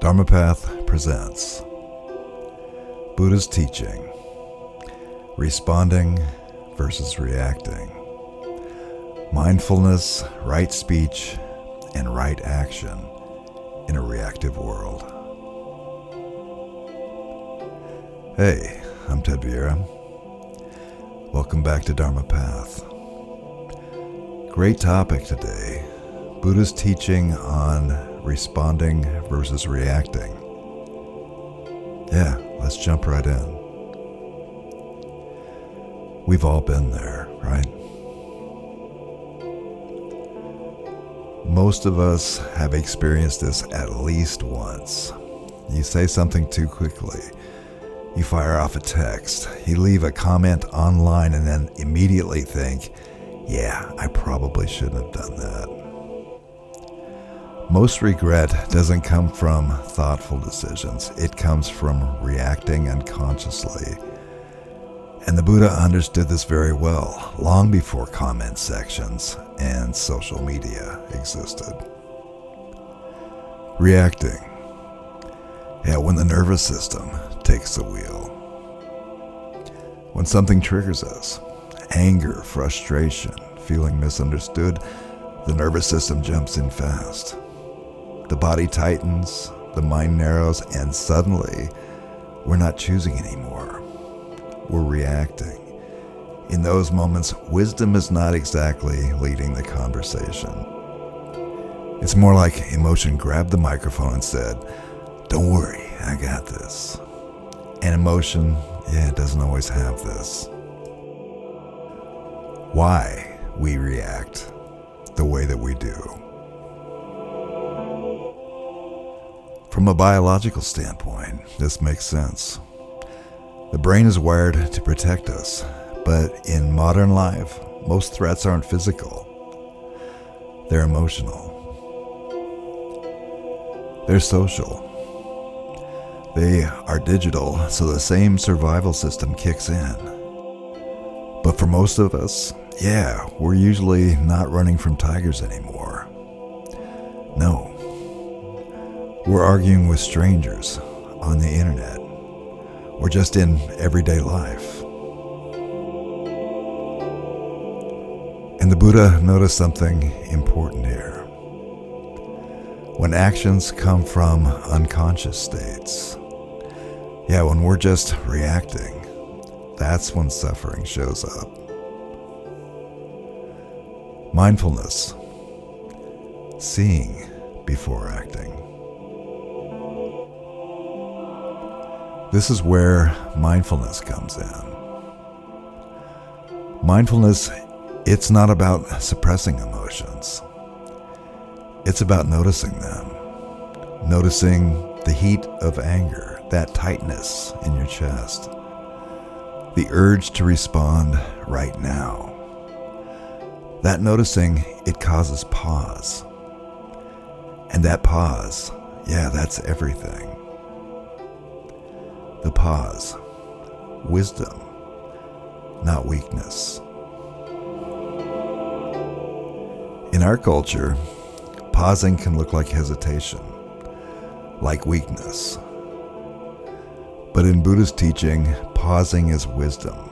Dharma Path presents Buddha's teaching, responding versus reacting, mindfulness, right speech, and right action in a reactive world. Hey, I'm Ted Vieira. Welcome back to Dharma Path. Great topic today, Buddha's teaching on responding versus reacting. Yeah, let's jump right in. We've all been there, right? Most of us have experienced this at least once. You say something too quickly. You fire off a text. You leave a comment online and then immediately think, yeah, I probably shouldn't have done that. Most regret doesn't come from thoughtful decisions. It comes from reacting unconsciously. And the Buddha understood this very well, long before comment sections and social media existed. Reacting. Yeah, when the nervous system takes the wheel. When something triggers us, anger, frustration, feeling misunderstood, the nervous system jumps in fast. The body tightens, the mind narrows, and suddenly we're not choosing anymore. We're reacting. In those moments, wisdom is not exactly leading the conversation. It's more like emotion grabbed the microphone and said, "Don't worry, I got this." And emotion, it doesn't always have this. Why we react the way that we do. From a biological standpoint, this makes sense. The brain is wired to protect us, but in modern life, most threats aren't physical. They're emotional. They're social. They are digital, so the same survival system kicks in. But for most of us, yeah, we're usually not running from tigers anymore. No. We're arguing with strangers on the internet or just in everyday life. And the Buddha noticed something important here. When actions come from unconscious states, yeah, when we're just reacting, that's when suffering shows up. Mindfulness, seeing before acting. This is where mindfulness comes in. Mindfulness, it's not about suppressing emotions. It's about noticing them. Noticing the heat of anger, that tightness in your chest. The urge to respond right now. That noticing, it causes pause. And that pause, yeah, that's everything. The pause, wisdom, not weakness. In our culture, pausing can look like hesitation, like weakness. But in Buddha's teaching, pausing is wisdom.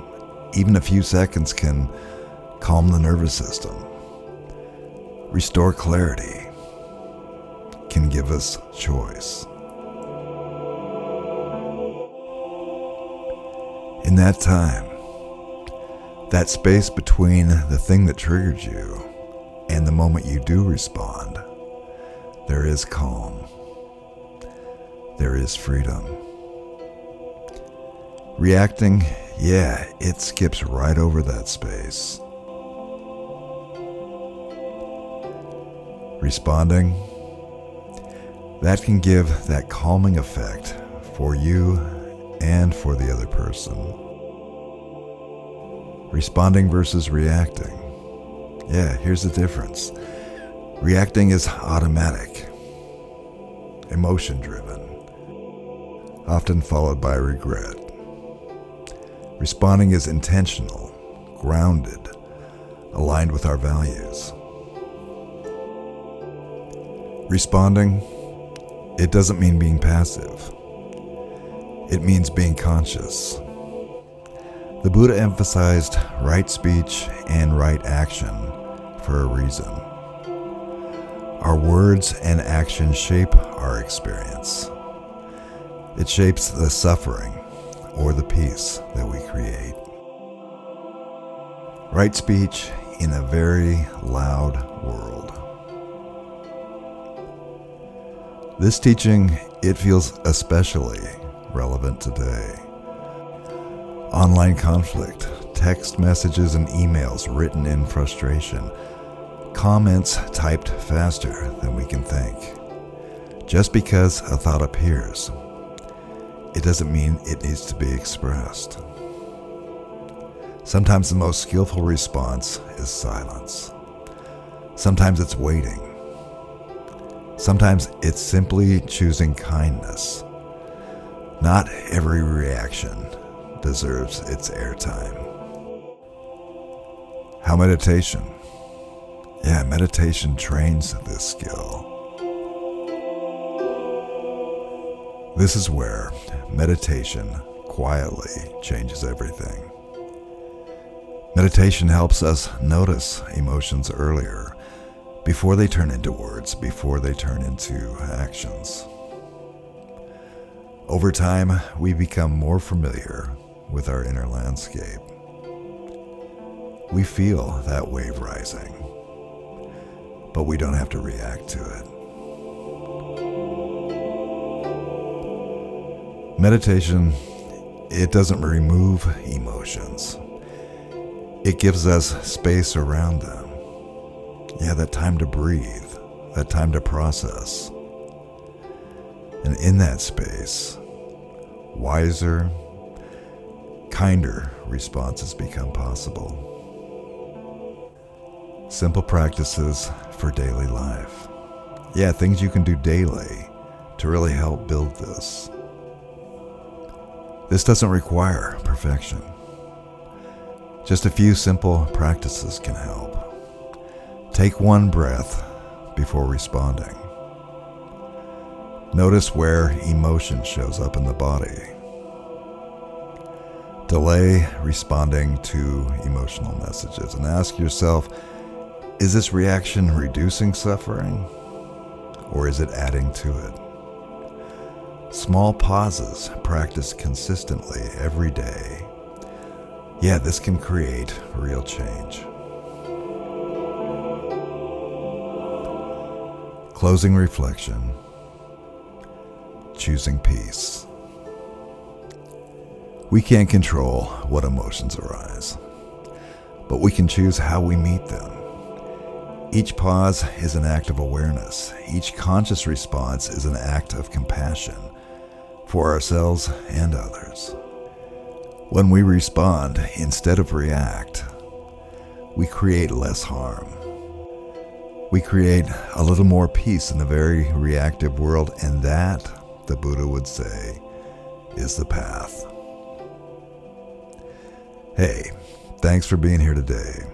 Even a few seconds can calm the nervous system, restore clarity, can give us choice. In that time, that space between the thing that triggered you and the moment you do respond, there is calm. There is freedom. Reacting, yeah, it skips right over that space. Responding, that can give that calming effect for you and for the other person. Responding versus reacting. Yeah, here's the difference. Reacting is automatic, emotion-driven, often followed by regret. Responding is intentional, grounded, aligned with our values. Responding, it doesn't mean being passive. It means being conscious. The Buddha emphasized right speech and right action for a reason. Our words and actions shape our experience. It shapes the suffering or the peace that we create. Right speech in a very loud world. This teaching, it feels especially relevant today. Online conflict, text messages and emails written in frustration, comments typed faster than we can think. Just because a thought appears, it doesn't mean it needs to be expressed. Sometimes the most skillful response is silence. Sometimes it's waiting. Sometimes it's simply choosing kindness. Not every reaction deserves its airtime. How meditation? Yeah, meditation trains this skill. This is where meditation quietly changes everything. Meditation helps us notice emotions earlier, before they turn into words, before they turn into actions. Over time, we become more familiar with our inner landscape. We feel that wave rising, but we don't have to react to it. Meditation, it doesn't remove emotions. It gives us space around them. Yeah, that time to breathe, that time to process. And in that space, wiser, kinder responses become possible. Simple practices for daily life. Yeah, things you can do daily to really help build this. This doesn't require perfection. Just a few simple practices can help. Take one breath before responding. Notice where emotion shows up in the body. Delay responding to emotional messages and ask yourself, is this reaction reducing suffering or is it adding to it? Small pauses practiced consistently every day. Yeah, this can create real change. Closing reflection. Choosing peace. We can't control what emotions arise, but we can choose how we meet them. Each pause is an act of awareness. Each conscious response is an act of compassion for ourselves and others. When we respond instead of react, we create less harm. We create a little more peace in the very reactive world, and that, the Buddha would say, is the path. Hey, thanks for being here today.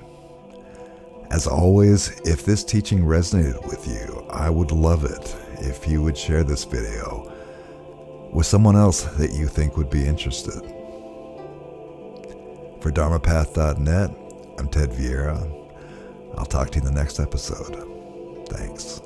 As always, if this teaching resonated with you, I would love it if you would share this video with someone else that you think would be interested. For dharmapath.net, I'm Ted Vieira. I'll talk to you in the next episode. Thanks.